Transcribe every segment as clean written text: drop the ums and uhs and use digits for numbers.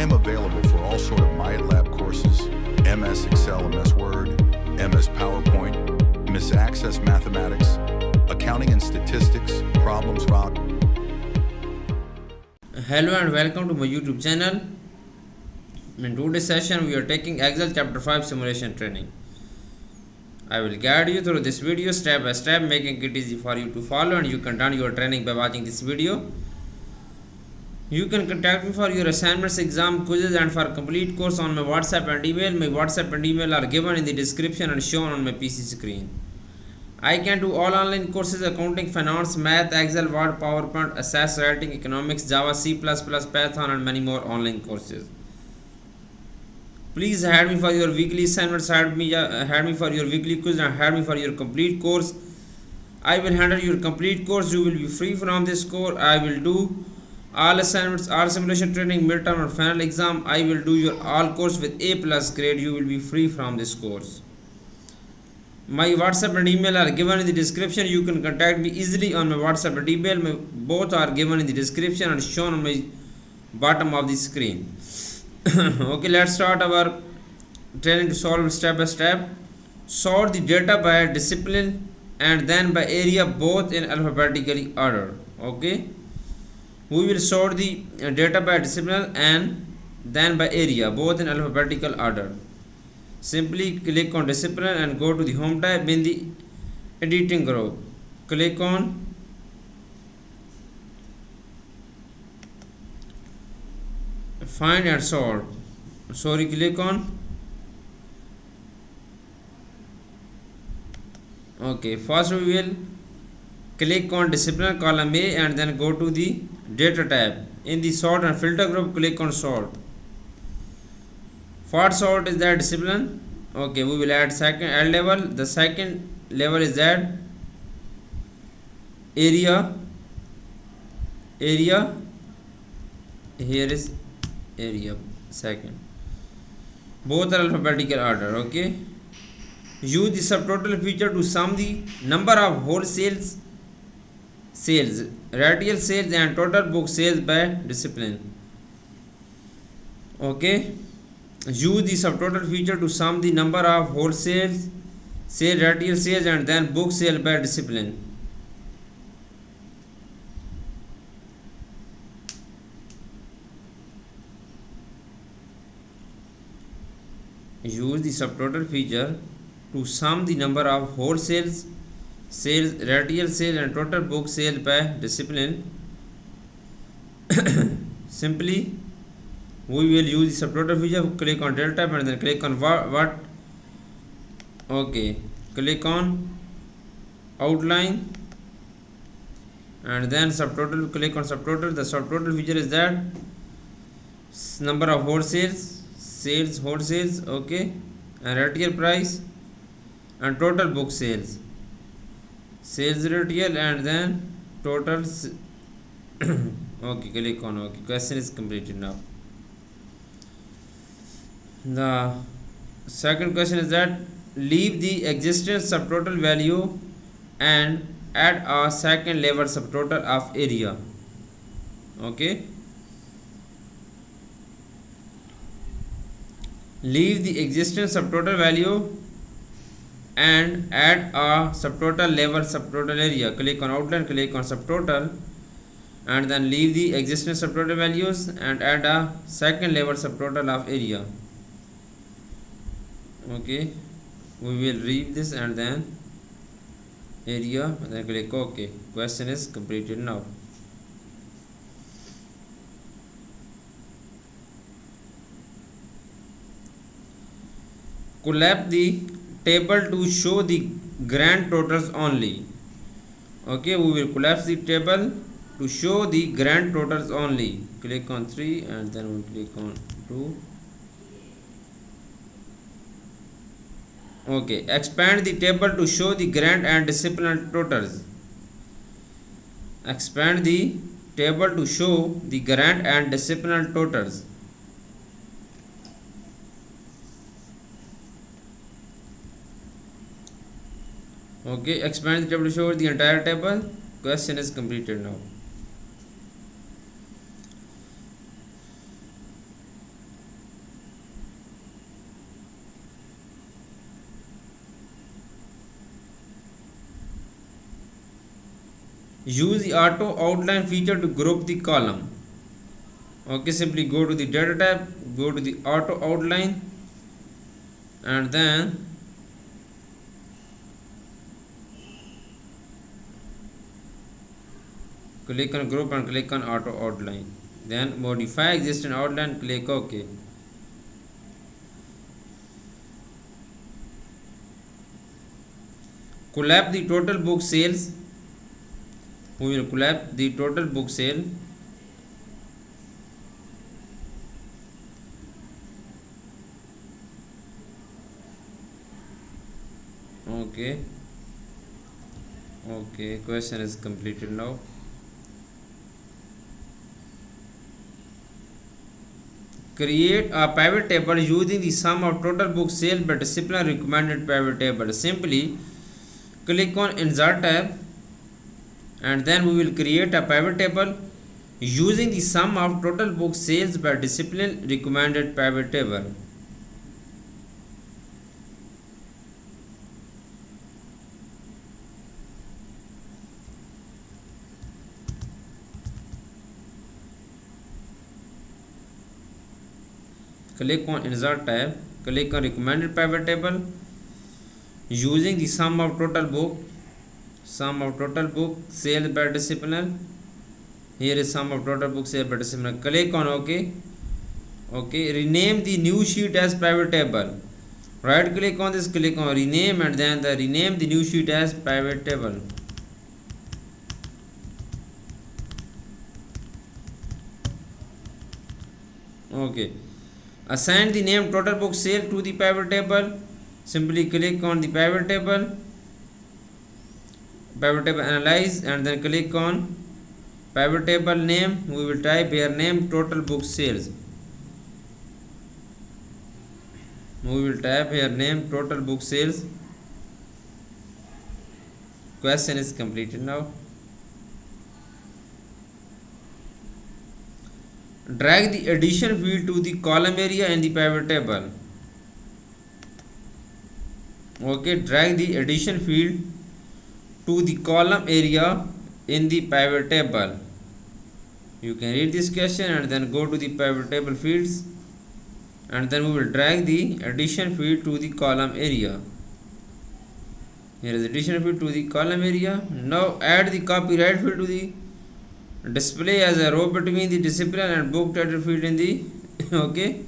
I'm available for all sort of MyLab courses, MS Excel, MS Word, MS PowerPoint, MS Access Mathematics, Accounting and Statistics, Problems Rock. Hello and welcome to my YouTube channel. In today's session we are taking Excel chapter 5 simulation training. I will guide you through this video step by step, making it easy for you to follow, and you can run your training by watching this video. You can contact me for your assignments, exam, quizzes and for complete course on my WhatsApp and email. My WhatsApp and email are given in the description and shown on my PC screen. I can do all online courses: accounting, finance, math, Excel, Word, PowerPoint, assess, writing, economics, Java, C++, Python and many more online courses. Please add me for your weekly assignments, add me for your weekly quiz, and add me for your complete course. I will handle your complete course. You will be free from this course. I will do all assignments, all simulation training, midterm and final exam. I will do your all course with A+ grade. You will be free from this course. My WhatsApp and email are given in the description. You can contact me easily on my WhatsApp and email. Both are given in the description and shown on my bottom of the screen. Okay, let's start our training to solve step by step. Sort the data by discipline and then by area, both in alphabetically order. Okay, we will sort the data by discipline and then by area, both in alphabetical order. Simply click on discipline and go to the home tab in the editing group. Click on find and sort. Click on first we will click on discipline column A and then go to the data tab. In the sort and filter group, click on sort. First sort is that discipline. We will add second level. The second level is that area. Here is area second. Both are alphabetical order. Use the subtotal feature to sum the number of wholesale sales, retail sales and total book sales by discipline. Use the subtotal feature to sum the number of wholesale sales, retail sales and then book sale by discipline. Use the subtotal feature to sum the number of wholesale sales, retail sales and total book sale by discipline. Simply we will use the subtotal feature. Click on delta tab and then click on what. Click on outline and then subtotal. Click on subtotal. The subtotal feature is that number of wholesales, sales, wholesales, and retail price and total book sales, sales retail and then total. Click on question is completed now. The second question is that leave the existing subtotal value and add a second level subtotal of area. Leave the existing subtotal value and add a subtotal level subtotal area. Click on outline, click on subtotal and then leave the existing subtotal values and add a second level subtotal of area. We will read this and then area and then click OK. Question is completed now. Collapse the table to show the grand totals only. We will collapse the table to show the grand totals only. Click on 3 and then we click on 2. Expand the table to show the grand and discipline totals. Expand the table to show the grand and discipline totals. Expand the table to show the entire table. Question is completed now. Use the auto outline feature to group the column. Okay, simply go to the data tab, go to the auto outline, and then click on group and click on auto outline. Then modify existing outline, click OK. Collapse the total book sales. We will collapse the total book sale. Okay. Okay, question is completed now. Create a pivot table using the sum of total book sale by discipline recommended pivot table. Simply click on insert tab, and then we will create a pivot table using the sum of total book sales by discipline recommended pivot table. Click on insert tab, click on recommended pivot table using the sum of total book sales by discipline. Here is sum of total book sales by discipline. Click on OK. Okay, rename the new sheet as pivot table. Right click on this, click on rename, and then rename the new sheet as pivot table. Okay, assign the name total book sale to the pivot table. Simply click on the pivot table analyze, and then click on pivot table name. We will type here name total book sales. We will type here name total book sales. Question is completed now. Drag the addition field to the column area in the pivot table. Okay, drag the addition field to the column area in the pivot table. You can read this question and then go to the pivot table fields, and then we will drag the addition field to the column area. Here is addition field to the column area. Now add the copyright field to the display as a row between the discipline and book title field in the okay,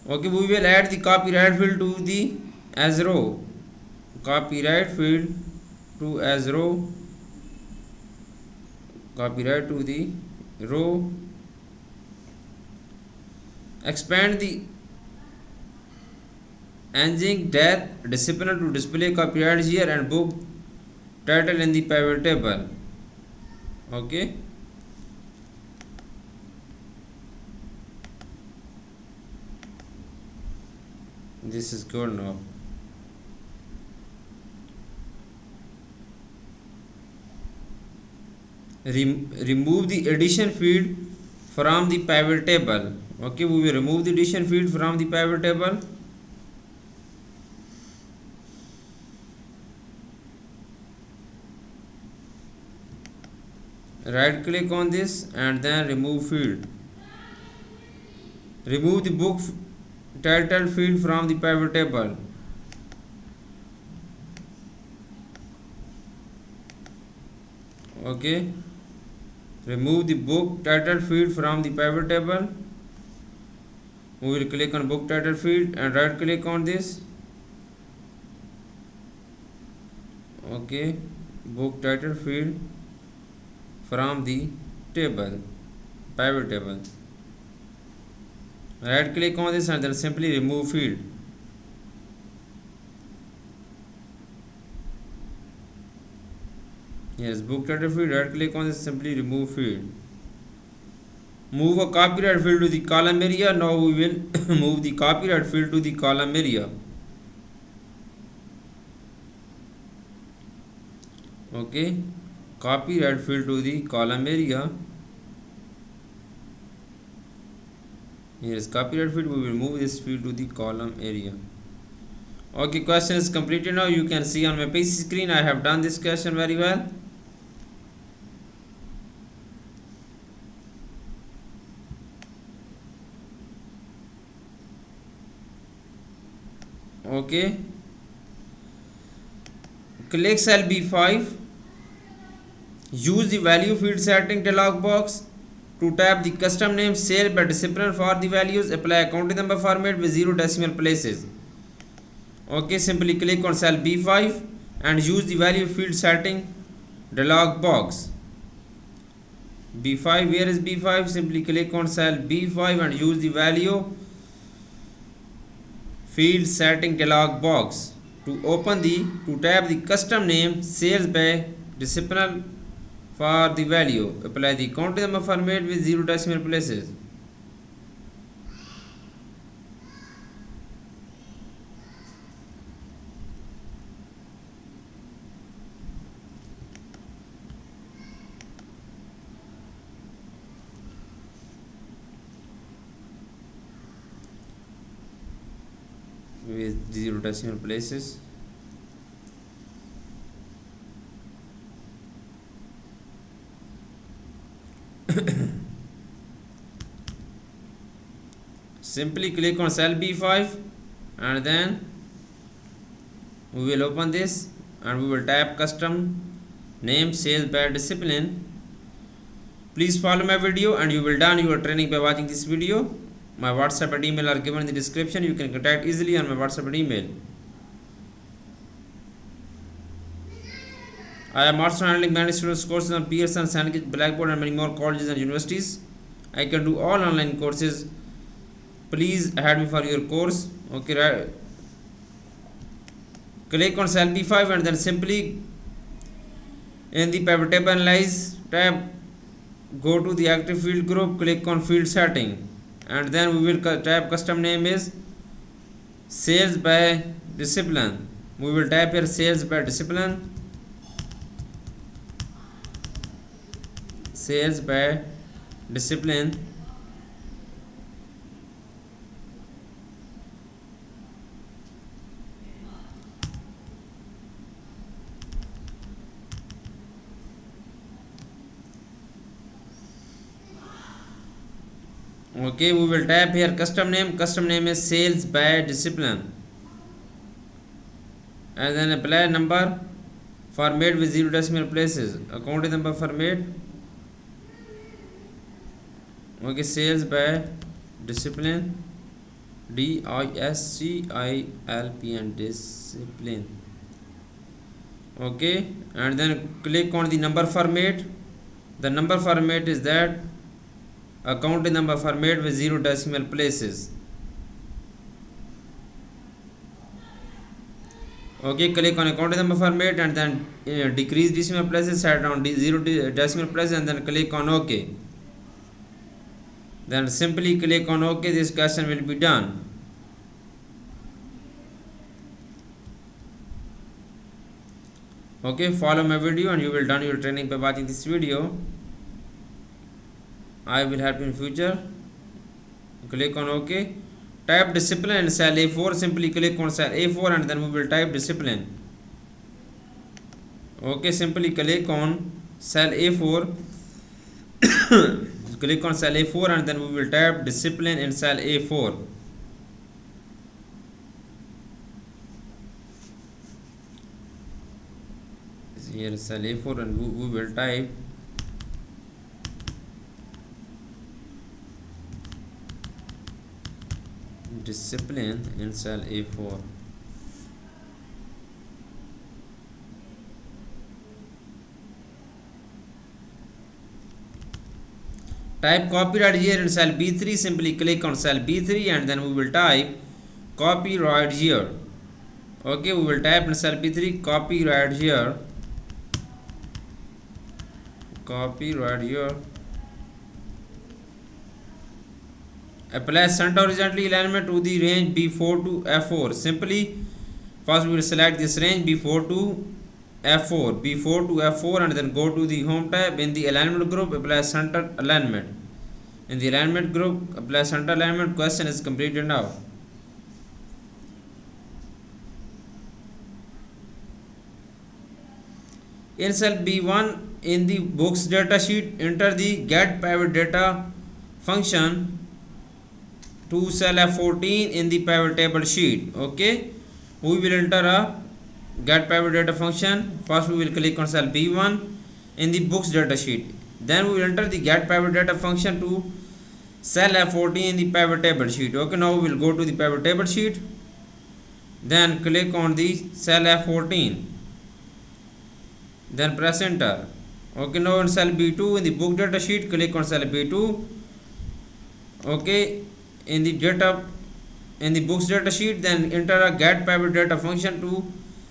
we will add the copyright field to the as row. Copyright field to as row. Copyright to the row. Expand the engine death discipline to display copyright here and book title in the pivot table. Okay, this is good now. Remove the addition field from the pivot table. Okay, we will remove the addition field from the pivot table. Right click on this and then remove field. Remove the book title field from the pivot table. Okay, remove the book title field from the pivot table. We will click on book title field and right click on this. Okay, book title field from the table, pivot table. Right click on this and then simply remove field. Yes, book title field, right click on this, simply remove field. Move a copyright field to the column area. Now we will move the copyright field to the column area. Okay, copyright field to the column area. Here is copyright field. We will move this field to the column area. Okay, question is completed now. You can see on my PC screen I have done this question very well. Okay, click cell B5. Use the value field setting dialog box to tap the custom name sale by discipline for the values. Apply accounting number format with 0 decimal places. Okay, simply click on cell B5 and use the value field setting dialog box. B5, where is B5? Simply click on cell B5 and use the value field setting dialog box to tap the custom name sales by discipline for the value. Apply the accounting number format with 0 decimal places. With 0 decimal places. Simply click on cell B5 and then we will open this and we will type custom name sales by discipline. Please follow my video and you will done your training by watching this video. My WhatsApp and email are given in the description. You can contact easily on my WhatsApp and email. I am also handling many students courses on Pearson, Sandwich, Blackboard and many more colleges and universities. I can do all online courses. Please add me for your course. Okay, right. Click on cell B5 and then simply in the pivot table analyze tab, go to the active field group, click on field setting and then we will type custom name is sales by discipline. We will type here sales by discipline. Sales by discipline. Okay, we will type here custom name is sales by discipline and then apply number format with 0 decimal places. Accounting number format. Okay, sales by discipline, DISCILP discipline. Okay, and then click on the number format. The number format is that accounting number format with 0 decimal places. Okay, click on accounting number format and then decrease decimal places, set down 0 decimal places and then click on OK. Then simply click on OK. This question will be done. Okay, follow my video and you will done your training by watching this video. I will help you in future. Click on OK. Type discipline in cell A4. Simply click on cell A4 and then we will type discipline. Okay, simply click on cell A4. Click on cell A4 and then we will type discipline in cell A4. Here is cell A4 and we will type discipline in cell A4. Type copyright here in cell B3. Simply click on cell B3 and then we will type copyright here. Okay, we will type in cell B3 copyright here. Copyright here. Apply center horizontally alignment to the range B4 to F4. Simply first we will select this range B4 to F4, B4 to F4 and then go to the home tab. In the alignment group apply center alignment. In the alignment group apply center alignment. Question is completed now. In cell B1 in the books data sheet enter the get pivot data function to cell F14 in the pivot table sheet. Okay, we will enter a get pivot data function. First we will click on cell B1 in the books data sheet. Then we will enter the get pivot data function to cell F14 in the pivot table sheet. Okay, now we will go to the pivot table sheet. Then click on the cell F14. Then press enter. Okay, now in cell B2 in the book data sheet, click on cell B2. Okay, in the books data sheet, then enter a get pivot data function to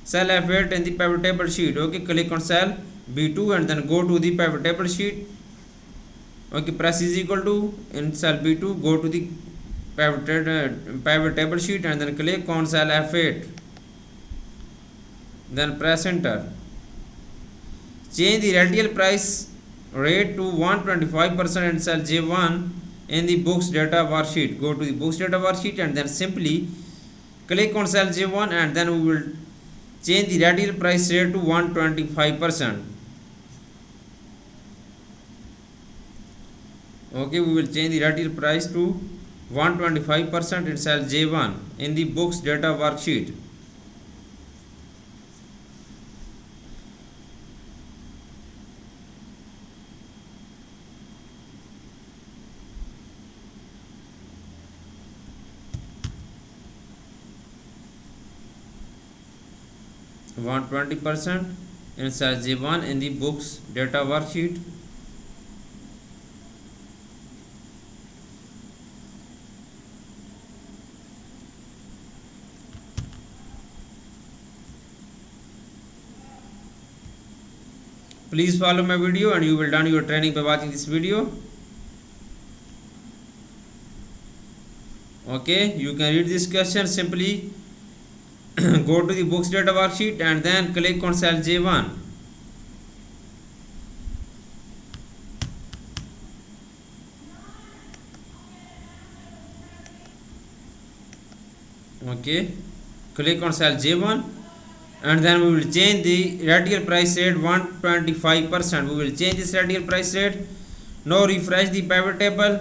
cell F8 in the pivot table sheet. Okay, click on cell B2 and then go to the pivot table sheet. Okay, press is equal to in cell B2, go to the pivot table sheet and then click on cell F8. Then press enter. Change the radial price rate to 125% in cell J1 in the books data worksheet. Go to the books data worksheet and then simply click on cell J1 and then we will change the radial price rate to 125%. Okay, we will change the radial price to 125% in cell J1 in the books data worksheet. Want 20% in cell J1 in the books data worksheet. Please follow my video and you will done your training by watching this video. Okay, you can read this question. Simply go to the books data worksheet and then click on cell J1. Okay, click on cell J1 and then we will change the radial price rate 125%. We will change this radial price rate. Now refresh the pivot table.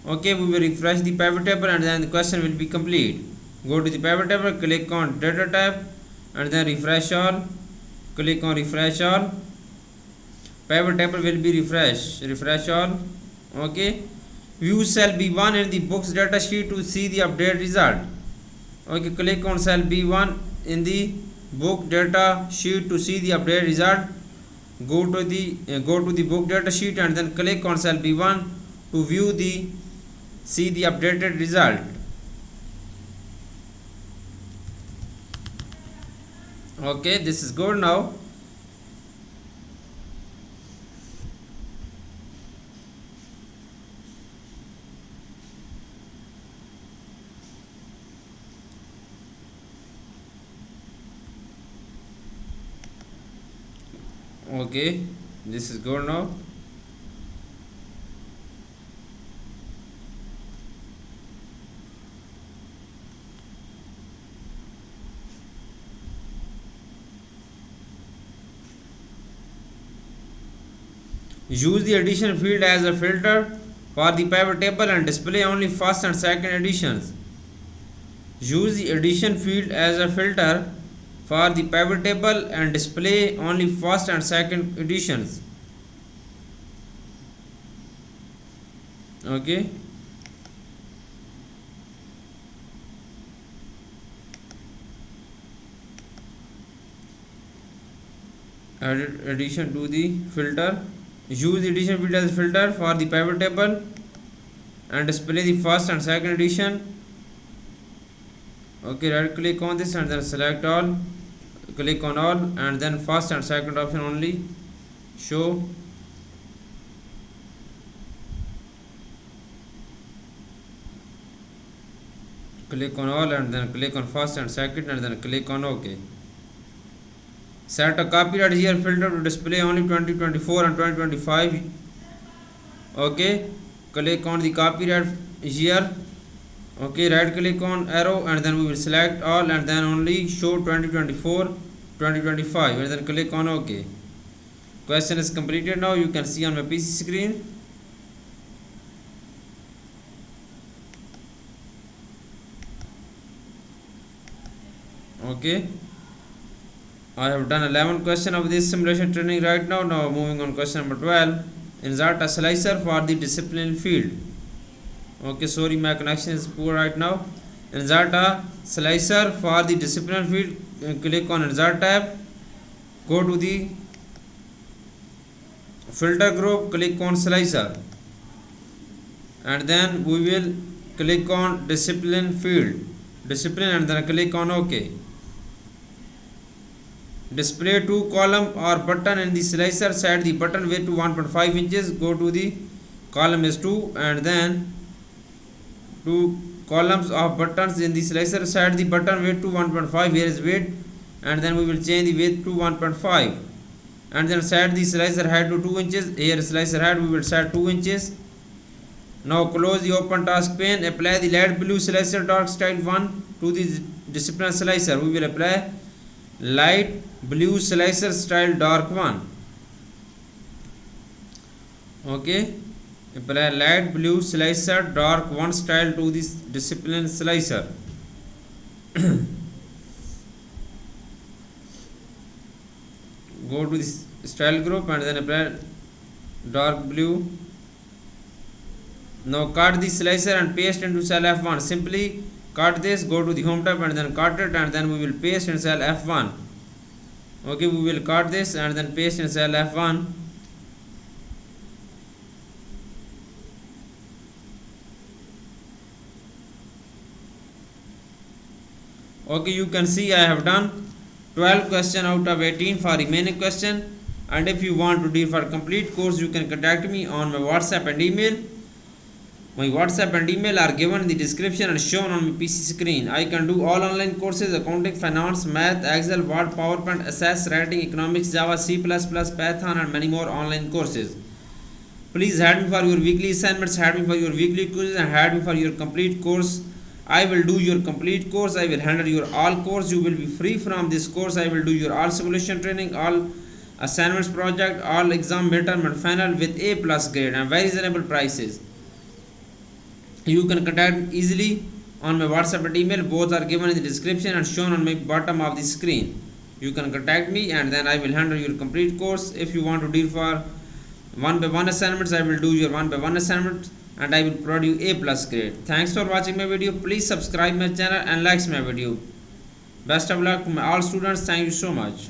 Okay, we will refresh the pivot table and then the question will be complete. Go to the pivot table, click on data tab and then refresh all. Click on refresh all. Pivot table will be refreshed. Refresh all. Okay, view cell B1 in the books data sheet to see the update result. Okay, click on cell B1 in the book data sheet to see the update result. Go to the book data sheet and then click on cell B1 to see the updated result. Okay, this is good now. Okay, this is good now. Use the addition field as a filter for the pivot table and display only first and second additions. Use the addition field as a filter for the pivot table and display only first and second additions. Okay. Add addition to the filter. Use the addition field as a filter for the pivot table and display the first and second addition. Okay, right click on this and then select all. Click on all and then first and second option only show. Click on all and then click on first and second and then click on OK. Set a copyright year filter to display only 2024 and 2025. Okay, click on the copyright year. Okay, right click on arrow and then we will select all and then only show 2024 2025 and then click on OK. Question is completed now. You can see on my PC screen. Okay, I have done 11 question of this simulation training right now. Now moving on question number 12. Insert a slicer for the discipline field. Okay, sorry, my connection is poor right now. Insert a slicer for the discipline field. Click on insert tab. Go to the filter group. Click on slicer, and then we will click on discipline field. Discipline, and then click on OK. Display two column or button in the slicer. Set the button width to 1.5 inches. Go to the column is 2, and then two columns of buttons in the slicer. Set the button width to 1.5. Here is width, and then we will change the width to 1.5, and then set the slicer height to 2 inches. Here slicer height we will set 2 inches. Now close the open task pane. Apply the light blue slicer dark style 1 to the discipline slicer. We will apply light blue slicer style dark 1. Okay, apply light blue slicer dark 1 style to this discipline slicer. Go to this style group and then apply dark blue. Now cut the slicer and paste into cell F1. Simply cut this, go to the home tab and then cut it, and then we will paste in cell F1. Okay, we will cut this and then paste in cell F1. Okay, you can see I have done 12 question out of 18 for remaining question, and if you want to deal for complete course, you can contact me on my WhatsApp and email. My WhatsApp and email are given in the description and shown on my PC screen. I can do all online courses: accounting, finance, math, Excel, Word, PowerPoint, assess, writing, economics, Java, C++, Python, and many more online courses. Please add me for your weekly assignments, add me for your weekly quizzes, and add me for your complete course. I will do your complete course. I will handle your all course. You will be free from this course. I will do your all simulation training, all assignments project, all exam midterm and final with A+ grade and very reasonable prices. You can contact me easily on my WhatsApp and email. Both are given in the description and shown on my bottom of the screen. You can contact me, and then I will handle your complete course. If you want to deal for 1-by-1 assignments, I will do your 1-by-1 assignment, and I will provide you A+ grade. Thanks for watching my video. Please subscribe my channel and like my video. Best of luck to my all students. Thank you so much.